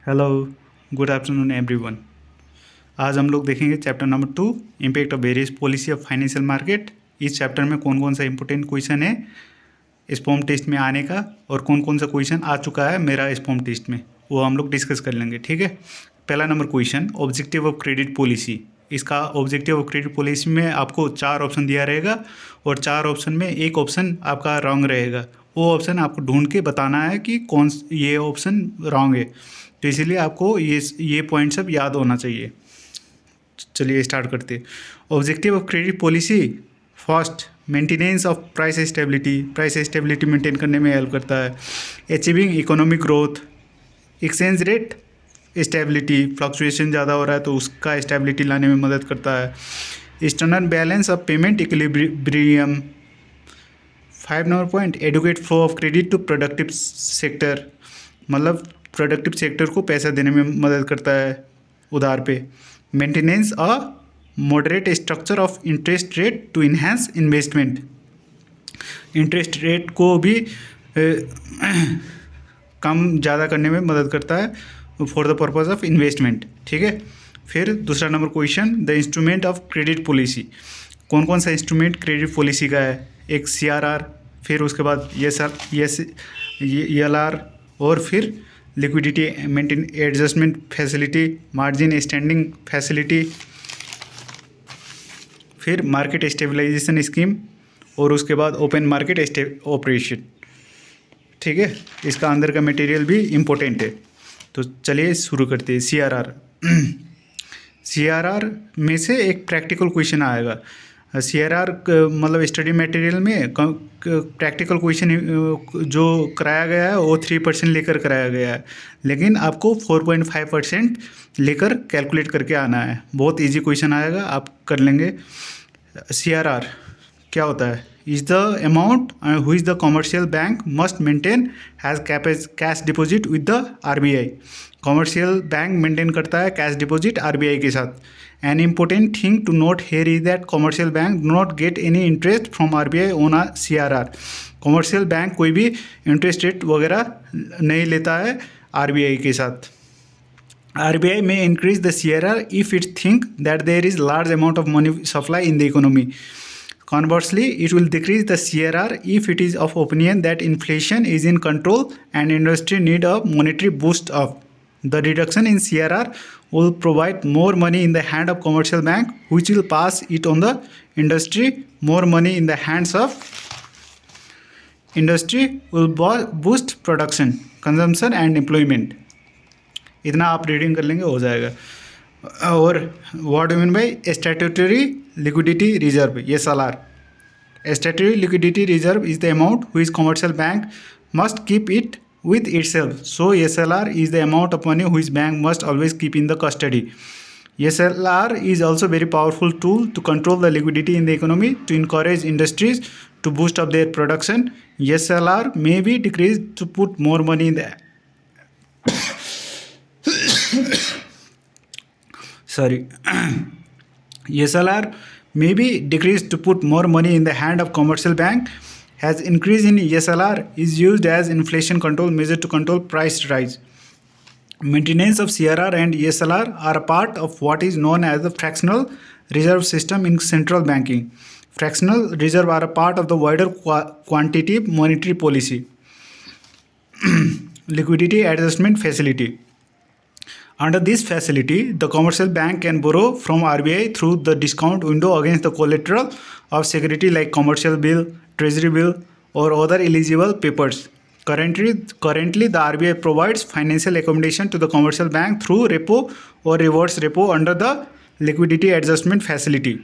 Hello, good afternoon everyone. आज हम लोग देखेंगे chapter number 2, impact of various policy of financial market. इस चैप्टर में कौन कौन सा इंपॉर्टेंट क्वेश्चन है स्पॉम टेस्ट में आने का और कौन कौन सा क्वेश्चन आ चुका है मेरा स्पॉम टेस्ट में, वो हम लोग डिस्कस कर लेंगे। ठीक है। पहला number question, objective of credit policy. इसका ऑब्जेक्टिव ऑफ क्रेडिट पॉलिसी में आपको 4 ऑप्शन दिया रहेगा और 4 ऑप्शन में एक ऑप्शन आपका रॉन्ग रहेगा। वो ऑप्शन आपको ढूंढ के बताना है कि कौन ये ऑप्शन रॉन्ग है। तो इसीलिए आपको ये पॉइंट सब याद होना चाहिए। चलिए स्टार्ट करते हैं। Objective of credit policy, first, maintenance of price stability. Price stability maintain करने में हेल्प करता है। Achieving economic growth, exchange rate stability, fluctuation ज़्यादा हो रहा है तो उसका स्टेबिलिटी लाने में मदद करता है। External balance of payment equilibrium. 5 number point, adequate flow of credit to productive sector, मतलब प्रोडक्टिव सेक्टर को पैसा देने में मदद करता है उधार पे। Maintenance a moderate structure of interest rate to enhance investment. Interest rate को भी कम ज़्यादा करने में मदद करता है for the purpose of investment. ठीक है। फिर दूसरा number question, the instrument of credit policy. कौन कौन सा इंस्ट्रूमेंट क्रेडिट पॉलिसी का है? एक CRR, फिर उसके बाद ELR, और फिर liquidity maintain adjustment facility, margin standing facility, फिर मार्केट स्टेबलाइजेशन स्कीम, और उसके बाद ओपन मार्केट ऑपरेशन। ठीक है। इसका अंदर का मटेरियल भी इम्पोर्टेंट है। तो चलिए शुरू करते हैं। CRR में से एक प्रैक्टिकल क्वेश्चन आएगा। CRR मतलब स्टडी मटेरियल में प्रैक्टिकल क्वेश्चन जो कराया गया है वो 3% लेकर कराया गया है, लेकिन आपको 4.5% लेकर कैलकुलेट करके आना है। बहुत इजी क्वेश्चन आएगा, आप कर लेंगे। CRR क्या होता है? Is the amount which the commercial bank must maintain has cash deposit with the RBI। Commercial bank maintain करता है कैश डिपॉजिट RBI के साथ। An important thing to note here is that commercial bank do not get any interest from RBI on a CRR. Commercial bank कोई भी interest rate वगैरह नहीं लेता है RBI के साथ। RBI may increase the CRR if it think that there is large amount of money supply in the economy. Conversely, it will decrease the CRR if it is of opinion that inflation is in control and industry need a monetary boost up. The reduction in CRR will provide more money in the hand of commercial bank, which will pass it on the industry. More money in the hands of industry will boost production, consumption and employment. इतना आप reading कर लेंगे हो जाएगा। और what do mean by statutory liquidity reserve, SLR। Statutory liquidity reserve is the amount which commercial bank must keep it with itself. So SLR is the amount of money which bank must always keep in the custody. SLR is also very powerful tool to control the liquidity in the economy to encourage industries to boost up their production. SLR may be decreased to put more money in the SLR may be decreased to put more money in the hand of commercial bank. Has increase in SLR is used as inflation control measure to control price rise. Maintenance of CRR and SLR are a part of what is known as the fractional reserve system in central banking. Fractional reserve are a part of the wider quantitative monetary policy. Liquidity adjustment facility. Under this facility, the commercial bank can borrow from RBI through the discount window against the collateral of security like commercial bill, treasury bill, or other eligible papers. Currently, the RBI provides financial accommodation to the commercial bank through repo or reverse repo under the liquidity adjustment facility.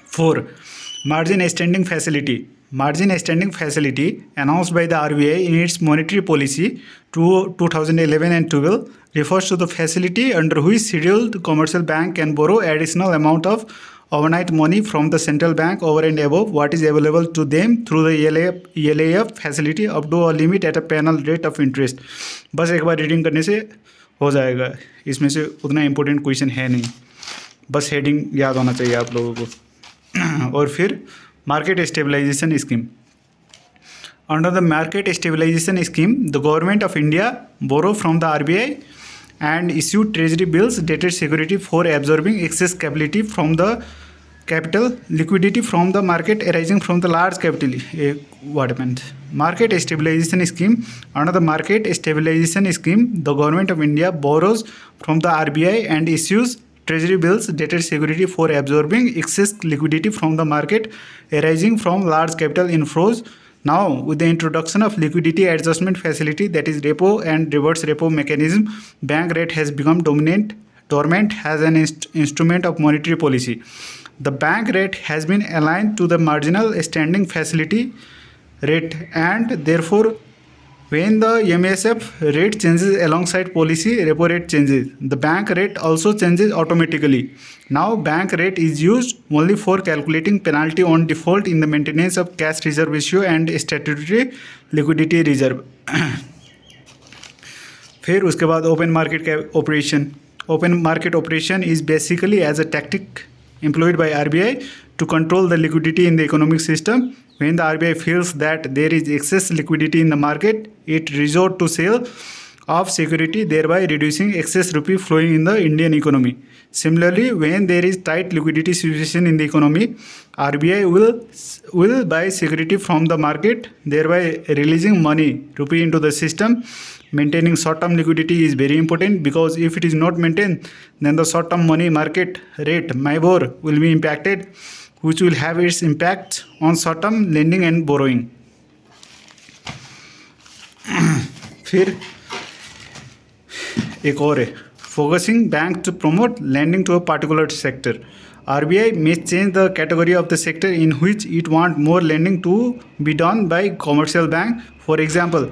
4. Margin extending facility. Margin extending facility announced by the RBI in its monetary policy 2011 and 12 refers to the facility under which scheduled commercial bank can borrow additional amount of overnight money from the central bank over and above what is available to them through the ELAF facility up to a limit at a penal rate of interest. बस एक बार reading करने से हो जाएगा। इसमें से उतना important question है नहीं, बस हेडिंग याद होना चाहिए आप लोगों को। और फिर market stabilization scheme. Under the market stabilization scheme, the government of India borrow from the RBI and issued treasury bills dated security for absorbing excess capitality from the capital liquidity from the market arising from the large capital what meant market stabilization scheme. Under the market stabilization scheme, the government of India borrows from the RBI and issues treasury bills dated security for absorbing excess liquidity from the market arising from large capital inflows. Now, with the introduction of liquidity adjustment facility, that is repo and reverse repo mechanism, bank rate has become dormant as an instrument of monetary policy. The bank rate has been aligned to the marginal standing facility rate, and therefore when the MSF rate changes alongside policy repo rate changes, the bank rate also changes automatically. Now bank rate is used only for calculating penalty on default in the maintenance of cash reserve ratio and statutory liquidity reserve. फिर उसके बाद open market operation is basically as a tactic employed by RBI to control the liquidity in the economic system. When the RBI feels that there is excess liquidity in the market, it resorts to sale of security, thereby reducing excess rupee flowing in the Indian economy. Similarly, when there is tight liquidity situation in the economy, RBI will buy security from the market, thereby releasing money, rupee into the system. Maintaining short-term liquidity is very important because if it is not maintained, then the short-term money market rate MIBOR will be impacted, which will have its impact on short-term lending and borrowing. फिर एक और है focusing bank to promote lending to a particular sector. RBI may change the category of the sector in which it want more lending to be done by commercial bank. For example,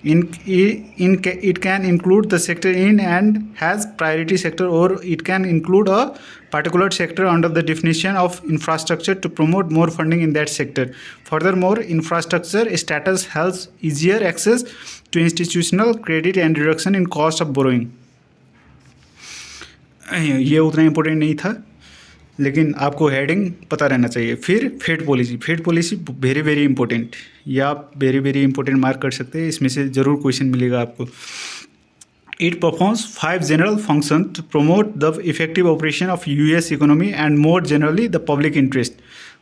it can include the sector in and has priority sector, or it can include a particular sector under the definition of infrastructure to promote more funding in that sector. Furthermore, infrastructure status helps easier access to institutional credit and reduction in cost of borrowing. ये उतना important नहीं था, लेकिन आपको heading पता रहना चाहिए. फिर fed policy very very important, ये आप वेरी वेरी इंपॉर्टेंट मार्क कर सकते हैं, इसमें से ज़रूर क्वेश्चन मिलेगा आपको. It performs 5 general functions to promote the effective operation of US economy and more generally the public interest.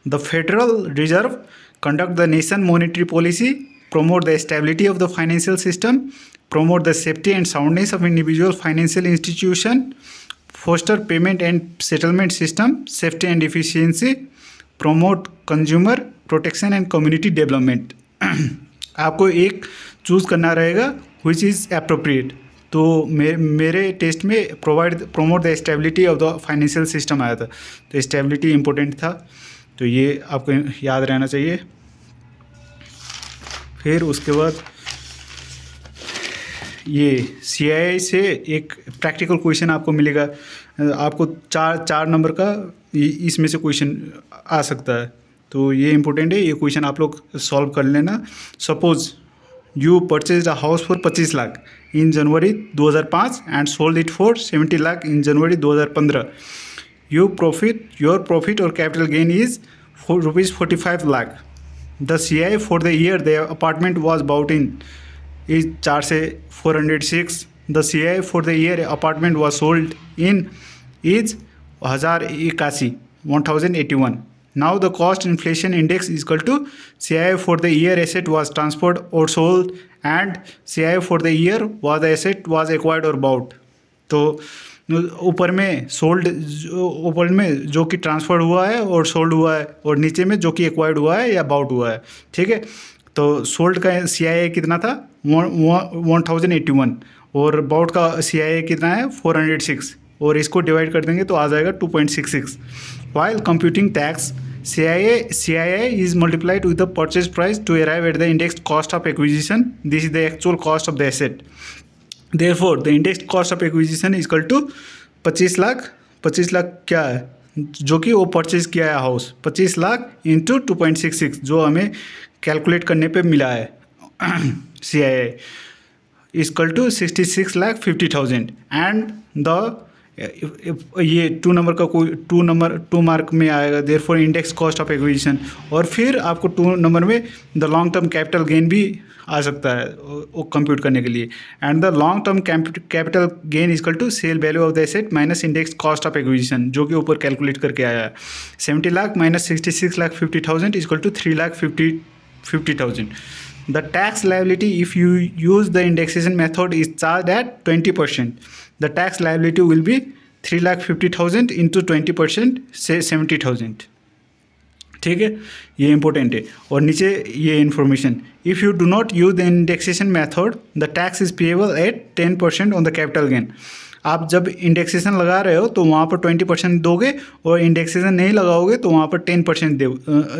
The Federal Reserve conduct the nation monetary policy, promote the stability of the financial system, promote the safety and soundness of individual financial institution, foster payment and settlement system, safety and efficiency, promote consumer protection and community development. आपको एक choose करना रहेगा which is appropriate. तो मेरे test में promote the stability of the financial system आया था, तो stability इम्पोर्टेंट था, तो ये आपको याद रहना चाहिए. फिर उसके बाद ये CII से एक प्रैक्टिकल क्वेश्चन आपको मिलेगा, आपको चार नंबर का इसमें से क्वेश्चन आ सकता है, तो ये इम्पोर्टेंट है. ये क्वेश्चन आप लोग सॉल्व कर लेना. Suppose you purchase a house for 25 lakh in January 2005 and sold it for 70 lakh in January 2015. Your profit और capital gain is ₹45 lakh. The CI for the year the apartment was bought in is 4 से 406. The CI for the year apartment was sold in is 1081. Now the cost inflation index is equal to CI for the year asset was transferred or sold and CI for the year was the asset was acquired or bought. तो ऊपर में जो कि transfer हुआ है और sold हुआ है, और नीचे में जो कि एक्वायर्ड हुआ है या बाउट हुआ है. ठीक है, तो सोल्ड का CI कितना था 1081 और बाउट का CI कितना है 406, और इसको डिवाइड कर देंगे तो आ जाएगा 2.66. While computing tax, CII is multiplied with the purchase price to arrive at the indexed cost of acquisition. This is the actual cost of the asset. Therefore, the indexed cost of acquisition is equal to 25 lakh. 25 lakh क्या है, जो कि वो purchase किया है house, 25 lakh into 2.66 जो हमें calculate करने पे मिला है. CII is equal to 66,50,000 and the ये 2 नंबर का कोई 2 मार्क में आएगा, therefore index cost of acquisition. और फिर आपको 2 नंबर में the long term capital gain भी आ सकता है वो कंप्यूट करने के लिए। And the long term capital gain equal to sale value of the asset minus index cost of acquisition, जो कि ऊपर कैलकुलेट करके आया है। 70 lakh minus 66,50,000 equal to 3,50,000। The tax liability, if you use the indexation method, is charged at 20%. The tax liability will be 3,50,000 into 20%, say 70,000। ठीक है, ये important है। और नीचे ये information, if you do not use the indexation method the tax is payable eight 10% on the capital gain. आप जब indexation लगा रहे हो तो वहाँ पर 20% दोगे, और इंडेक्सेशन नहीं लगाओगे तो वहाँ पर 10%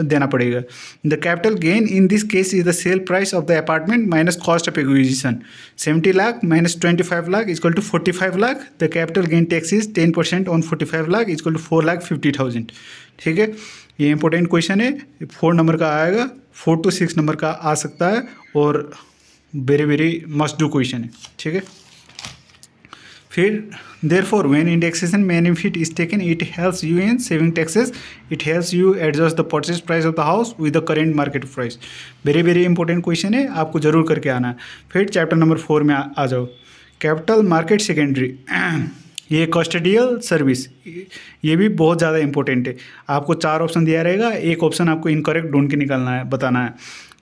देना पड़ेगा। The capital gain in this case is the sale price of the apartment minus cost of acquisition. 70 lakh minus 25 lakh equal to 45 lakh. The capital gain tax is 10% on 45 lakh equal to 4,50,000। ठीक है, ये इंपॉर्टेंट क्वेश्चन है। 4 नंबर का आएगा, 4 to 6 number का आ सकता है, और very very must do question है। ठीक है, फिर therefore when indexation benefit is taken it helps you in saving taxes, it helps you adjust the purchase price of the house with the current market price. Very very important question है, आपको जरूर करके आना है। फिर chapter number 4 में आ जाओ, capital market secondary. ये कस्टडियल सर्विस, ये भी बहुत ज़्यादा इंपॉर्टेंट है। आपको 4 ऑप्शन दिया रहेगा, एक ऑप्शन आपको इनकरेक्ट ढूंढ के निकालना है, बताना है।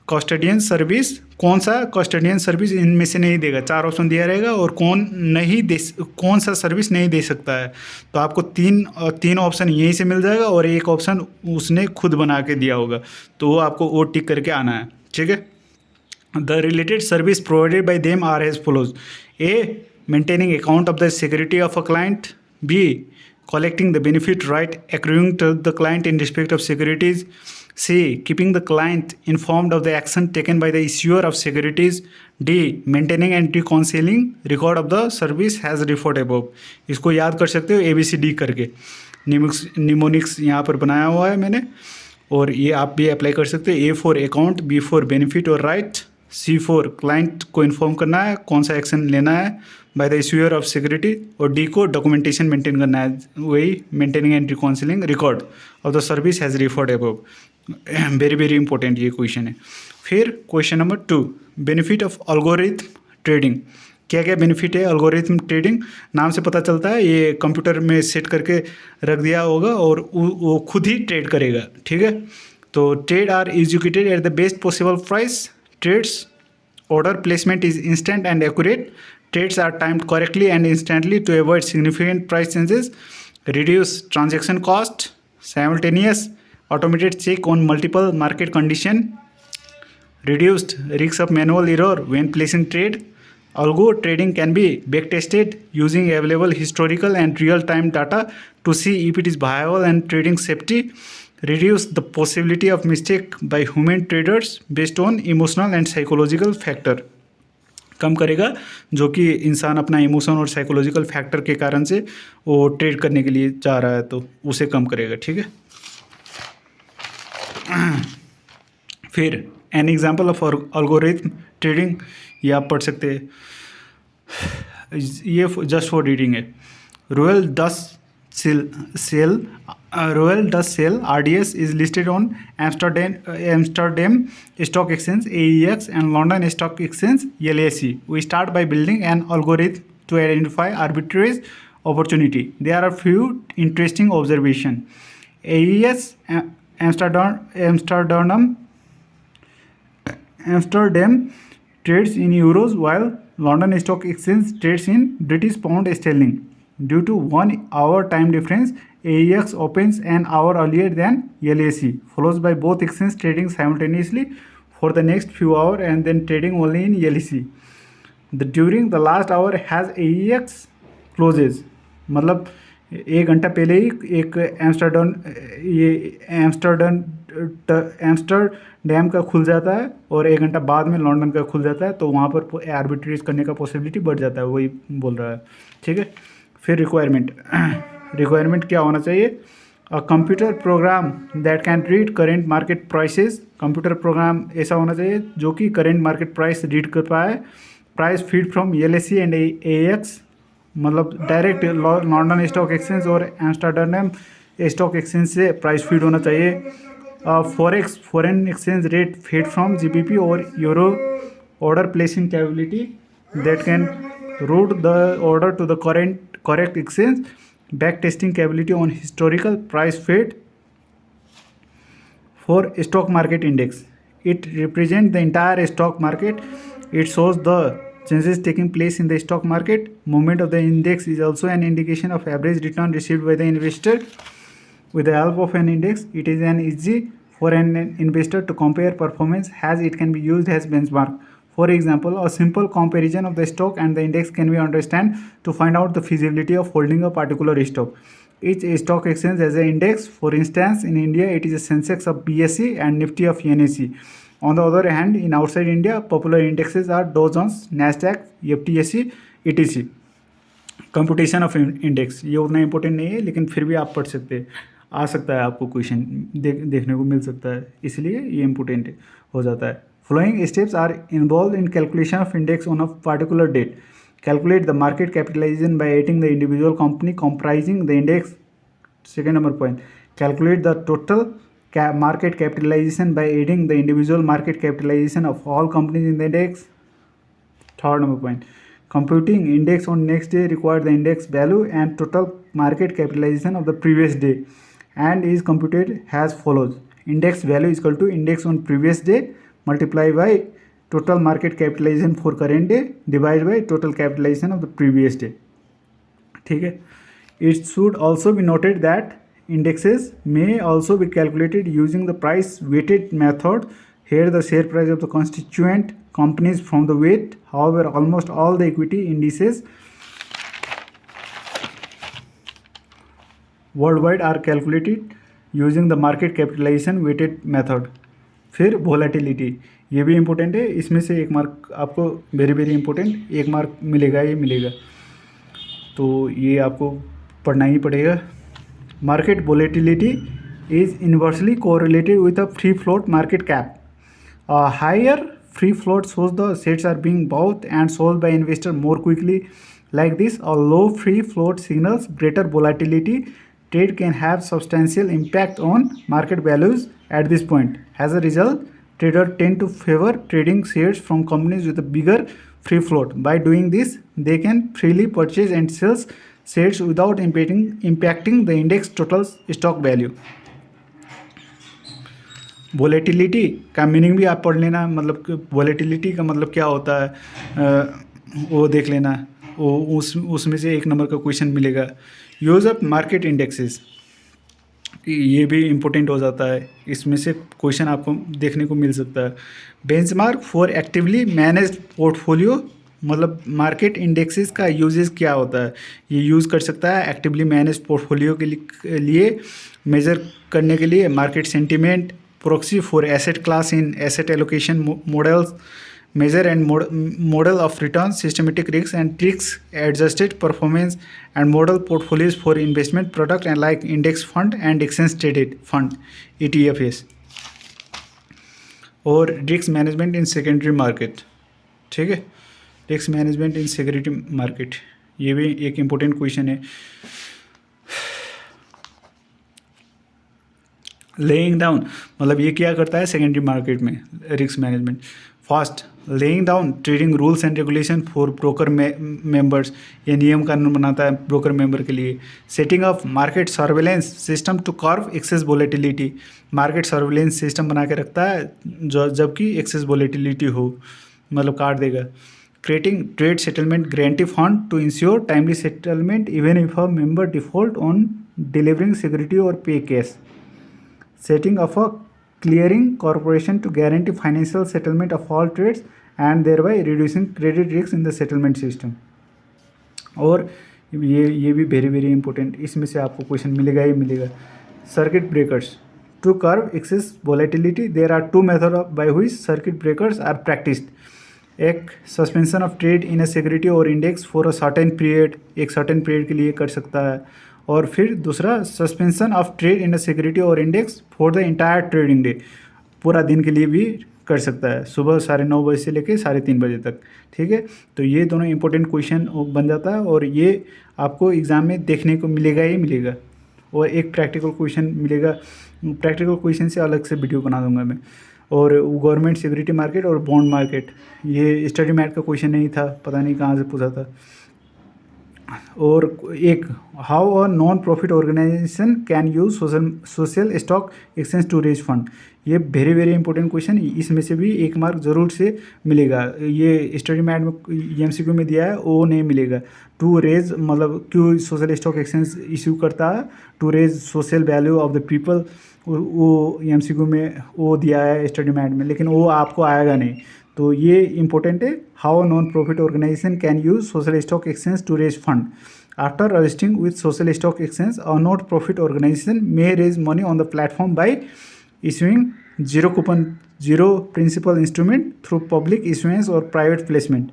कस्टडियन सर्विस कौन सा कस्टडियन सर्विस इनमें से नहीं देगा, 4 ऑप्शन दिया रहेगा, और कौन सा सर्विस नहीं दे सकता है। तो आपको तीन ऑप्शन यहीं से मिल जाएगा, और एक ऑप्शन उसने खुद बना के दिया होगा, तो वो आपको वो टिक करके आना है। ठीक है, the related service provided by them are as follows. A, maintaining account of the security of a client. B, collecting the benefit right accruing to the client in respect of securities. C, keeping the client informed of the action taken by the issuer of securities. D, maintaining and reconciling record of the service has referred above. इसको याद कर सकते हो ABCD करके, mnemonics यहाँ पर बनाया हुआ है मैंने, और ये आप भी अप्लाई कर सकते हो। A for account, B for benefit और right, C for client को इन्फॉर्म करना है कौन सा एक्शन लेना है by the issuer of security, और डी को डॉक्यूमेंटेशन मेंटेन करना है, वही maintaining and reconciling record of the service has referred above. Very very important ये क्वेश्चन है। फिर question number 2, benefit of algorithm trading. क्या क्या बेनिफिट है एल्गोरिथम ट्रेडिंग, नाम से पता चलता है ये कंप्यूटर में सेट करके रख दिया होगा और वो खुद ही ट्रेड करेगा। ठीक है, तो trade are executed at the best possible price. Trades order placement is instant and accurate. Trades are timed correctly and instantly to avoid significant price changes. Reduce transaction cost. Simultaneous automated check on multiple market condition. Reduced risk of manual error when placing trade. Algo trading can be backtested using available historical and real-time data to see if it is viable and trading safety. Reduce the possibility of mistake by human traders based on emotional and psychological factor. कम करेगा, जो कि इंसान अपना emotion और psychological factor के कारण से वो ट्रेड करने के लिए जा रहा है, तो उसे कम करेगा। ठीक है, फिर an example of algorithm trading, ये आप पढ़ सकते हैं, ये जस्ट फॉर रीडिंग है। Royal Dutch Shell RDS is listed on Amsterdam Stock Exchange AEX and London Stock Exchange LSE. We start by building an algorithm to identify arbitrage opportunity. There are few interesting observations. AEX Amsterdam trades in euros while London Stock Exchange trades in British pound sterling. Due to 1 hour time difference, AEX opens an hour earlier than LSE, followed by both exchanges trading simultaneously for the next few hours and then trading only in LSE. During the last hour has AEX closes, मतलब 1 घंटा पहले ही एक Amsterdam का खुल जाता है और 1 घंटा बाद में लंदन का खुल जाता है, तो वहाँ पर आर्बिट्रेज करने का पॉसिबिलिटी बढ़ जाता है, वही बोल रहा है। ठीक है, फिर रिक्वायरमेंट क्या होना चाहिए, a computer program that can read current market prices. Computer program ऐसा होना चाहिए जो कि करेंट मार्केट प्राइस रीड कर पाए। Price feed from LSE and AEX मतलब डायरेक्ट लंदन स्टॉक एक्सचेंज और एम्स्टर्डम स्टॉक एक्सचेंज से प्राइस फीड होना चाहिए। Forex foreign exchange rate feed from GBP और euro order placing capability that can route the order to the correct exchange, back testing capability on historical price feed for stock market index. It represents the entire stock market. It shows the changes taking place in the stock market. Movement of the index is also an indication of average return received by the investor. With the help of an index, it is an easy for an investor to compare performance as it can be used as benchmark. For example, a simple comparison of the stock and the index can be understood to find out the feasibility of holding a particular stock. Each stock exchange has an index. For instance, in India, it is a Sensex of BSE and Nifty of NSE. On the other hand, in outside India, popular indexes are Dow Jones, Nasdaq, FTSE, etc. Computation of index ये उतना important नहीं है, लेकिन फिर भी आप पढ़ सकते हैं, आ सकता है आपको क्वेश्चन देखने को मिल सकता है, इसलिए ये इंपॉर्टेंट हो जाता है। Following steps are involve in calculation of index on a particular date. Calculate the market capitalization by adding the individual company comprising the index. Second number point, calculate the total market capitalization by adding the individual market capitalization of all companies in the index. Third number point, computing index on next day requires the index value and total market capitalization of the previous day and is computed as follows. Index value is equal to index on previous day multiplied by total market capitalization for current day divided by total capitalization of the previous day. ठीक है। It should also be noted that indexes may also be calculated using the price weighted method. Here the share price of the constituent companies from the weight. However, almost all the equity indices worldwide are calculated using the market capitalization weighted method. फिर volatility, ये भी important है, इसमें से एक mark आपको very very important एक mark मिलेगा, ये मिलेगा, तो ये आपको पढ़ना ही पड़ेगा। Market volatility is inversely correlated with a free float market cap. A higher free float shows the shares are being bought and sold by investors more quickly. Like this, a low free float signals greater volatility. Trade can have substantial impact on market values at this point. As a result, traders tend to favor trading shares from companies with a bigger free float. By doing this, they can freely purchase and sell shares without impacting the index total stock value. Volatility का meaning भी आप पढ़ लेना, मतलब volatility का मतलब क्या होता है वो देख लेना, वो उसमें से एक नंबर का क्वेश्चन मिलेगा। यूज ऑफ मार्केट इंडेक्सेस, ये भी इम्पोर्टेंट हो जाता है, इसमें से क्वेश्चन आपको देखने को मिल सकता है। Benchmark for actively managed portfolio, मतलब मार्केट इंडेक्सेस का यूजेस क्या होता है, ये यूज़ कर सकता है एक्टिवली मैनेज पोर्टफोलियो के लिए मेजर करने के लिए। Market sentiment, proxy for asset class in asset allocation models, measure and model of returns, systematic risks and tricks, adjusted performance and model portfolios for investment product and like index fund and exchange traded fund ETFs, और risk management in secondary market. ठीक है, risk management in secondary market, ये भी एक important question है। Laying down, मतलब ये क्या करता है सेकेंडरी मार्केट में risk management. First, laying down trading rules and regulation for broker members, ये नियम कानून बनाता है ब्रोकर मेंबर के लिए। Setting of market surveillance system to curb excess volatility, market surveillance system बना के रखता है जो जबकि एक्सेस वोलेटिलिटी हो, मतलब काट देगा। Creating trade settlement guarantee fund to ensure timely settlement even if a member default on delivering security और pay cash. Setting of a clearing corporation to guarantee financial settlement of all trades and thereby reducing credit risk in the settlement system. और ये भी very very important, इसमें से आपको question मिलेगा ही मिलेगा। Circuit breakers to curb excess volatility, there are two method by which circuit breakers are practised. एक suspension of trade in a security और index for a certain period, एक certain period के लिए कर सकता है, और फिर दूसरा suspension of trade in a security और index for the entire trading day, पूरा दिन के लिए भी कर सकता है, सुबह 9:30 बजे से लेके 3:30 बजे तक। ठीक है, तो ये दोनों इंपॉर्टेंट क्वेश्चन बन जाता है और ये आपको एग्ज़ाम में देखने को मिलेगा ही मिलेगा। और एक प्रैक्टिकल क्वेश्चन मिलेगा, प्रैक्टिकल क्वेश्चन से अलग से वीडियो बना दूंगा मैं। और गवर्नमेंट सिक्योरिटी मार्केट और बॉन्ड मार्केट, ये स्टडी मैट का क्वेश्चन नहीं था, पता नहीं कहाँ से पूछा था। और एक, how a non profit organisation can use social stock exchange to raise fund, ये वेरी वेरी इंपॉर्टेंट क्वेश्चन, इसमें से भी 1 मार्क जरूर से मिलेगा। ये स्टडी मैट में एमसीक्यू में दिया है, वो नहीं मिलेगा। टू रेज मतलब क्यों सोशल स्टॉक एक्सचेंज इशू करता है, to raise social value of the people, वो एमसीक्यू में वो दिया है स्टडी मैट में, लेकिन वो आपको आएगा नहीं। तो ये इंपॉर्टेंट है, how non profit organisation can use social stock exchange to raise fund. After registering with social stock exchange, a not profit organisation may raise money on the platform by issuing zero coupon, zero principal instrument through public issuance or private placement,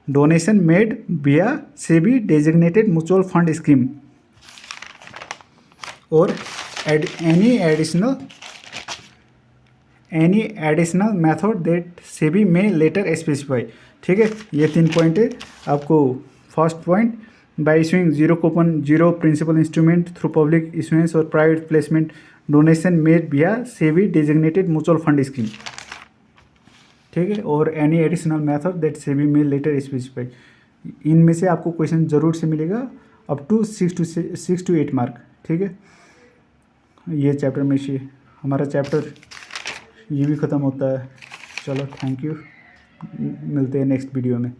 donation made via SEBI designated mutual fund scheme, or any additional method that SEBI may later specify। ठीक है, ये 3 point है आपको। First point, by issuing zero coupon, zero principal instrument through public issuance और private placement, donation made via SEBI designated mutual fund scheme. ठीक है, और any additional method that SEBI में लेटर स्पेसिफाई। इनमें से आपको क्वेश्चन जरूर से मिलेगा, अप टू 6 to 8 मार्क। ठीक है, ये चैप्टर में से हमारा चैप्टर ये भी ख़त्म होता है। चलो, थैंक यू, मिलते हैं नेक्स्ट वीडियो में।